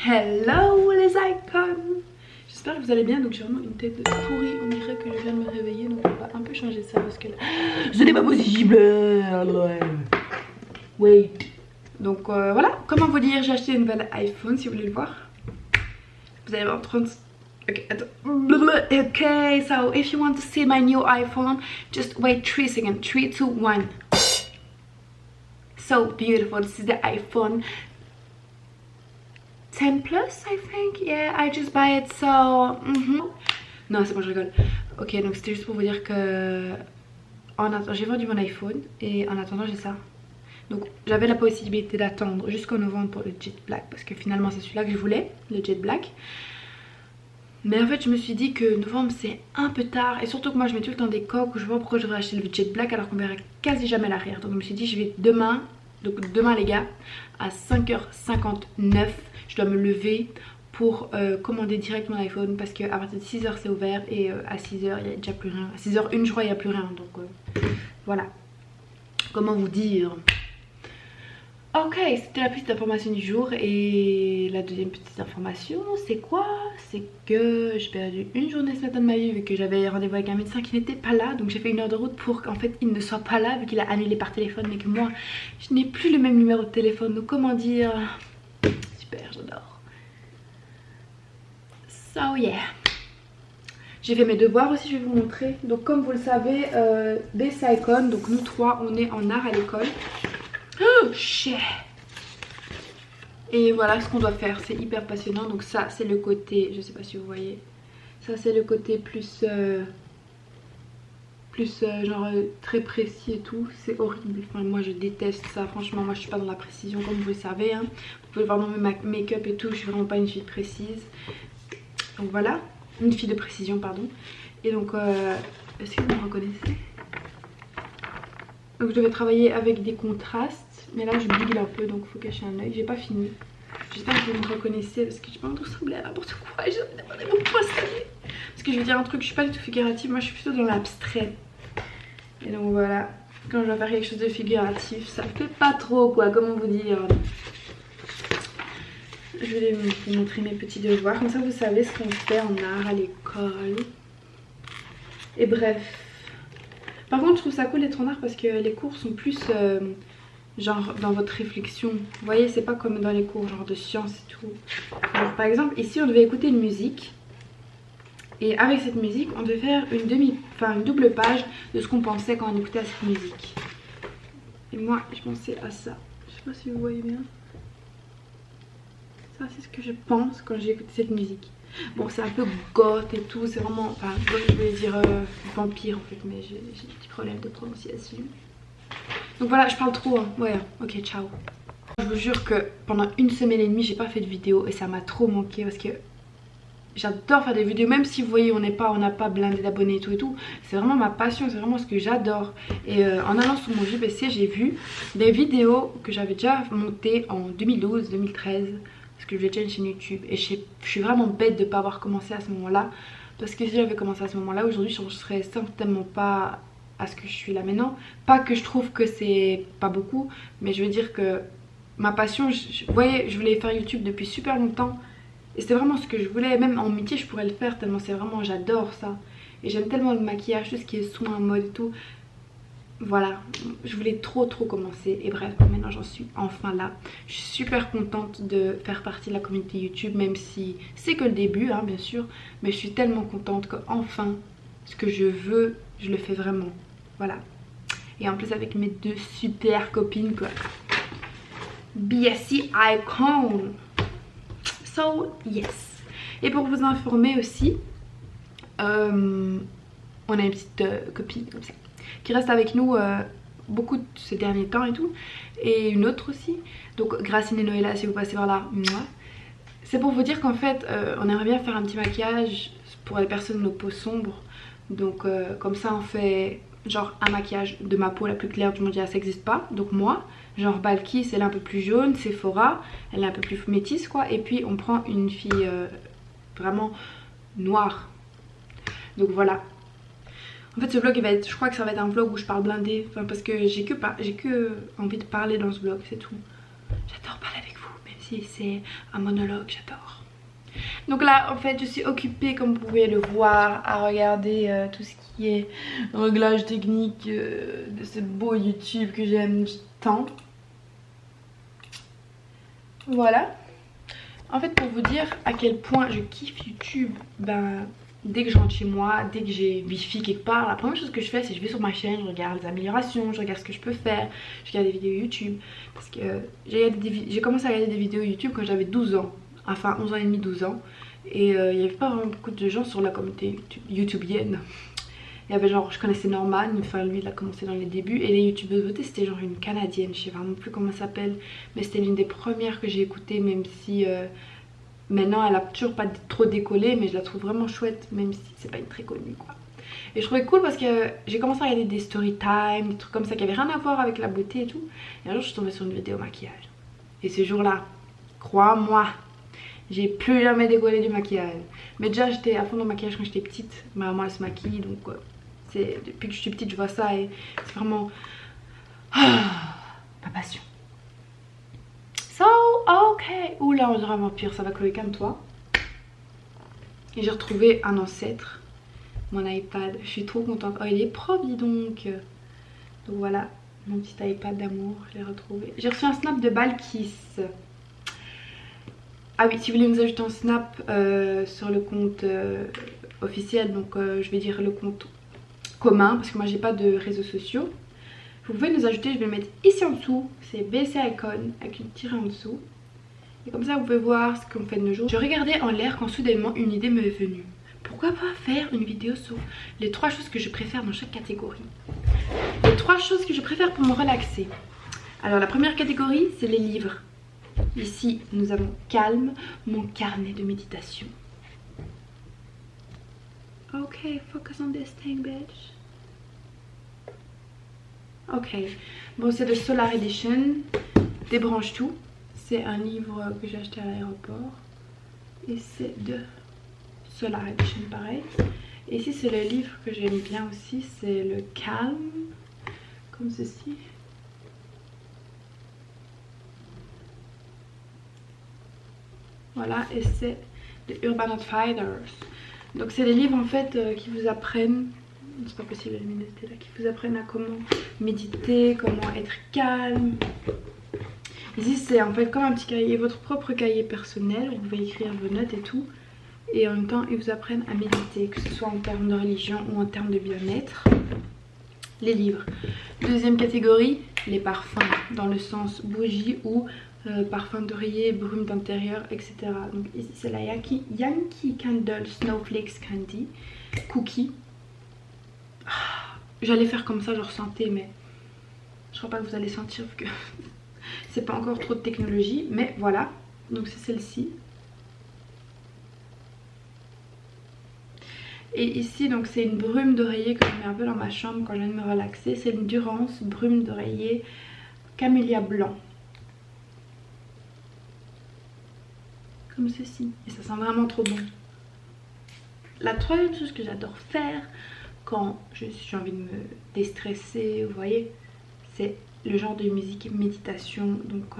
Hello les icons. J'espère que vous allez bien. Donc j'ai vraiment une tête de pourrie. On dirait que je viens de me réveiller. Donc on va un peu changer ça parce que là ce n'est pas possible. Wait. Donc voilà. Comment vous dire, j'ai acheté une nouvelle iPhone si vous voulez le voir. Vous allez voir 30... Okay, okay, so if you want to see my new iPhone, just wait 3 seconds. 3, 2, 1. So beautiful. This is the iPhone 10 Plus, I think. Yeah, I just buy it, so... Non, c'est bon, je rigole. Ok, donc c'était juste pour vous dire que... J'ai vendu mon iPhone et en attendant, j'ai ça. Donc j'avais la possibilité d'attendre jusqu'en novembre pour le Jet Black parce que finalement c'est celui-là que je voulais, le Jet Black. Mais en fait je me suis dit que novembre c'est un peu tard et surtout que moi je mets tout le temps des coques où je vois pourquoi je devrais acheter le Jet Black alors qu'on verra quasi jamais l'arrière. Donc je me suis dit je vais demain, donc demain les gars, à 5h59 je dois me lever pour commander direct mon iPhone parce qu'à partir de 6h c'est ouvert et à 6h il n'y a déjà plus rien. À 6h01 je crois il n'y a plus rien, donc voilà. Comment vous dire? Ok, c'était la petite information du jour et la deuxième petite information c'est quoi? C'est que j'ai perdu une journée ce matin de ma vie vu que j'avais rendez-vous avec un médecin qui n'était pas là. Donc j'ai fait 1 heure de route pour qu'en fait il ne soit pas là vu qu'il a annulé par téléphone mais que moi je n'ai plus le même numéro de téléphone. Donc comment dire, super, j'adore. So yeah. J'ai fait mes devoirs aussi, je vais vous montrer. Donc comme vous le savez, des Icon, donc nous trois on est en art à l'école. Oh shit. Et voilà ce qu'on doit faire, c'est hyper passionnant. Donc ça c'est le côté, je sais pas si vous voyez, ça c'est le côté plus genre très précis et tout. C'est horrible, enfin moi je déteste ça. Franchement moi je suis pas dans la précision comme vous le savez hein. Vous pouvez voir dans mes make-up et tout, je suis vraiment pas une fille précise. Donc voilà, une fille de précision pardon. Et donc est-ce que vous me reconnaissez? Donc je devais travailler avec des contrastes. Mais là je bouille un peu donc il faut cacher un oeil. J'ai pas fini. J'espère que vous me reconnaissez parce que j'ai pas envie de ressembler à n'importe quoi. J'ai envie d'avoir des mots postillés. Parce que je vais dire un truc, je suis pas du tout figurative. Moi je suis plutôt dans l'abstrait. Et donc voilà. Quand je dois faire quelque chose de figuratif, ça me fait pas trop quoi. Comment vous dire. Je vais vous montrer mes petits devoirs. Comme ça vous savez ce qu'on fait en art à l'école. Et bref. Par contre je trouve ça cool d'être en art parce que les cours sont plus... genre dans votre réflexion, vous voyez, c'est pas comme dans les cours genre de sciences et tout. Alors par exemple ici on devait écouter une musique et avec cette musique on devait faire une double page de ce qu'on pensait quand on écoutait à cette musique. Et moi je pensais à ça, je sais pas si vous voyez bien, ça c'est ce que je pense quand j'ai écouté cette musique. Bon c'est un peu goth et tout, c'est vraiment, enfin goth je voulais dire vampire en fait, mais j'ai des petits problèmes de prononciation. Donc voilà, je parle trop hein. Ouais, ok, ciao. Je vous jure que pendant 1 semaine et demie j'ai pas fait de vidéo et ça m'a trop manqué parce que j'adore faire des vidéos. Même si vous voyez on n'a pas blindé d'abonnés et tout, c'est vraiment ma passion, c'est vraiment ce que j'adore. Et en allant sur mon JPC j'ai vu des vidéos que j'avais déjà montées en 2012, 2013 parce que j'ai déjà une chaîne YouTube et je suis vraiment bête de pas avoir commencé à ce moment là. Parce que si j'avais commencé à ce moment là, aujourd'hui je serais certainement pas à ce que je suis là maintenant. Pas que je trouve que c'est pas beaucoup, mais je veux dire que ma passion, vous voyez, je voulais faire YouTube depuis super longtemps et c'était vraiment ce que je voulais. Même en métier je pourrais le faire tellement c'est vraiment, j'adore ça. Et j'aime tellement le maquillage, tout ce qui est soin, mode et tout. Voilà, je voulais trop commencer et bref, maintenant j'en suis enfin là. Je suis super contente de faire partie de la communauté YouTube, même si c'est que le début hein, bien sûr. Mais je suis tellement contente que enfin ce que je veux, je le fais vraiment. Voilà. Et en plus avec mes 2 super copines quoi. BSC Icon. So yes. Et pour vous informer aussi, on a une petite copine comme ça qui reste avec nous beaucoup de ces derniers temps et tout. Et une autre aussi. Donc Gracine et Noëlla si vous passez par là, moi. C'est pour vous dire qu'en fait on aimerait bien faire un petit maquillage pour les personnes aux peaux sombres. Donc comme ça on fait genre un maquillage de ma peau la plus claire du monde, ça n'existe pas. Donc moi, genre Balkis elle est un peu plus jaune, Sephora elle est un peu plus métisse quoi. Et puis on prend une fille vraiment noire. Donc voilà. En fait ce vlog il va être, je crois que ça va être un vlog où je parle blindé. Enfin parce que j'ai que envie de parler dans ce vlog, c'est tout. J'adore parler avec vous, même si c'est un monologue, j'adore. Donc là en fait je suis occupée comme vous pouvez le voir à regarder tout ce qui est réglage technique de ce beau YouTube que j'aime tant. Voilà. En fait pour vous dire à quel point je kiffe YouTube, ben dès que je rentre chez moi, dès que j'ai wifi quelque part, la première chose que je fais c'est que je vais sur ma chaîne, je regarde les améliorations, je regarde ce que je peux faire, je regarde des vidéos YouTube. Parce que j'ai commencé à regarder des vidéos YouTube quand j'avais 12 ans, enfin 11 ans et demi, 12 ans. Et il n'y avait pas vraiment beaucoup de gens sur la communauté youtubienne. Il y avait genre, je connaissais Norman, enfin lui il a commencé dans les débuts. Et les youtubeuses beauté c'était genre une canadienne, je sais vraiment plus comment elle s'appelle. Mais c'était l'une des premières que j'ai écoutées, même si maintenant elle a toujours pas trop décollé. Mais je la trouve vraiment chouette, même si c'est pas une très connue quoi. Et je trouvais cool parce que j'ai commencé à regarder des story time, des trucs comme ça qui avaient rien à voir avec la beauté et tout. Et un jour je suis tombée sur une vidéo maquillage. Et ce jour là, crois-moi, j'ai plus jamais décollé du maquillage. Mais déjà j'étais à fond dans le maquillage quand j'étais petite. Ma maman elle se maquille donc depuis que je suis petite je vois ça et c'est vraiment ma passion. So ok. Oula on dirait un vampire, ça va Chloé, calme-toi. Et j'ai retrouvé un ancêtre, mon iPad. Je suis trop contente. Oh il est propre dis donc. Donc voilà mon petit iPad d'amour, je l'ai retrouvé. J'ai reçu un snap de Balkis. Ah oui, si vous voulez nous ajouter en snap sur le compte officiel, donc je vais dire le compte commun, parce que moi j'ai pas de réseaux sociaux. Vous pouvez nous ajouter, je vais le mettre ici en dessous, c'est BC Icon avec une tirée en dessous. Et comme ça vous pouvez voir ce qu'on fait de nos jours. Je regardais en l'air quand soudainement une idée me est venue. Pourquoi pas faire une vidéo sur les 3 choses que je préfère dans chaque catégorie. Les 3 choses que je préfère pour me relaxer. Alors la première catégorie c'est les livres. Ici, nous avons Calme, mon carnet de méditation. Ok, focus on this thing, bitch. Ok, bon c'est de Solar Edition, Débranche tout. C'est un livre que j'ai acheté à l'aéroport. Et c'est de Solar Edition, pareil. Et ici c'est le livre que j'aime bien aussi, c'est le Calme, comme ceci. Voilà, et c'est The Urban Outfitters. Donc c'est des livres en fait qui vous apprennent, c'est pas possible la luminosité là, qui vous apprennent à comment méditer, comment être calme. Ici c'est en fait comme un petit cahier, votre propre cahier personnel, vous pouvez écrire vos notes et tout. Et en même temps ils vous apprennent à méditer, que ce soit en termes de religion ou en termes de bien-être. Les livres. Deuxième catégorie, les parfums, dans le sens bougie ou parfum d'oreiller, brume d'intérieur, etc. Donc ici c'est la Yankee Candle Snowflakes Candy Cookie. J'allais faire comme ça, je ressentais, mais je crois pas que vous allez sentir vu que c'est pas encore trop de technologie. Mais voilà, donc c'est celle-ci. Et ici donc c'est une brume d'oreiller que je mets un peu dans ma chambre quand je viens de me relaxer. C'est une Durance brume d'oreiller camélia blanc. Comme ceci. Et ça sent vraiment trop bon. La troisième chose que j'adore faire quand j'ai envie de me déstresser, vous voyez, c'est le genre de musique méditation. Donc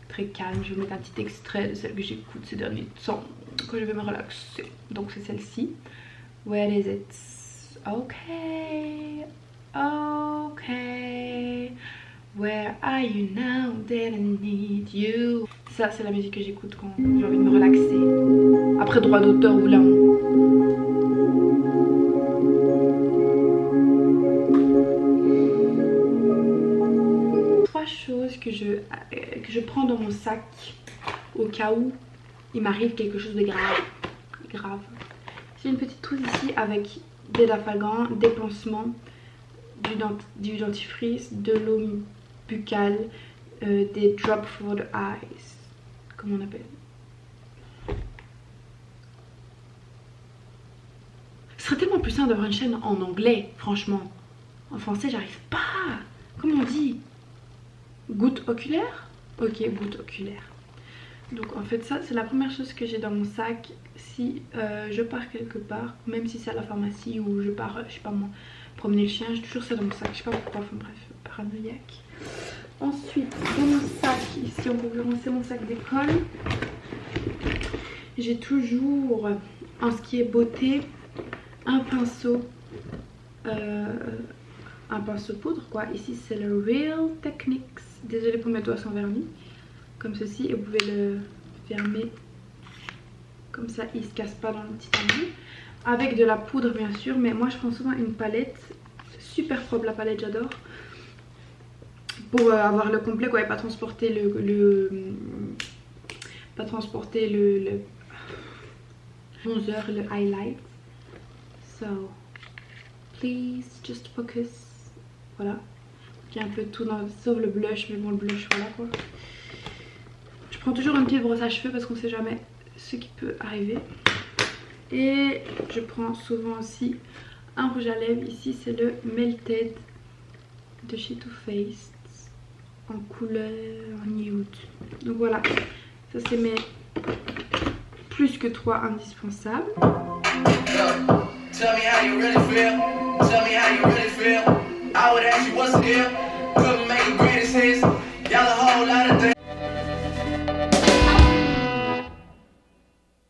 très calme. Je vais mettre un petit extrait de celle que j'écoute ces derniers temps quand je vais me relaxer. Donc c'est celle-ci. Where is it? Okay, okay. Where are you now that I need you? Ça c'est la musique que j'écoute quand j'ai envie de me relaxer. Après droit d'auteur ou là. 3 choses que je prends dans mon sac au cas où il m'arrive quelque chose de grave. J'ai une petite trousse ici avec des Dafalgan, des pansements, du dentifrice, de l'eau buccale, des drops for the eyes, comment on appelle. Ce serait tellement plus simple d'avoir une chaîne en anglais, franchement. En français, j'arrive pas. Comment on dit? Goutte oculaire? Ok, goutte oculaire. Donc en fait ça c'est la première chose que j'ai dans mon sac si je pars quelque part, même si c'est à la pharmacie ou je pars, je sais pas moi, promener le chien, j'ai toujours ça dans mon sac, je sais pas pourquoi, enfin bref, paranoïaque. Ensuite, dans mon sac, ici en concurrence, c'est mon sac d'école. J'ai toujours, en ce qui est beauté, un pinceau poudre quoi. Ici c'est le Real Techniques. Désolée pour mes doigts sans vernis. Comme ceci, et vous pouvez le fermer comme ça, il se casse pas dans le petit embout. Avec de la poudre bien sûr, mais moi je prends souvent une palette. Super propre la palette, j'adore. Pour avoir le complet quoi, et pas transporter le bronzer, le highlight. So please just focus. Voilà. Il y a un peu de tout dans, sauf le blush, mais bon le blush voilà quoi. Je prends toujours une petite brosse à cheveux parce qu'on sait jamais ce qui peut arriver. Et je prends souvent aussi un rouge à lèvres. Ici c'est le Melted de chez Too Faced en couleur nude. Donc voilà, ça c'est mes plus que 3 indispensables. Tell me how you really feel. Tell me how you really feel. I would ask you what's the deal.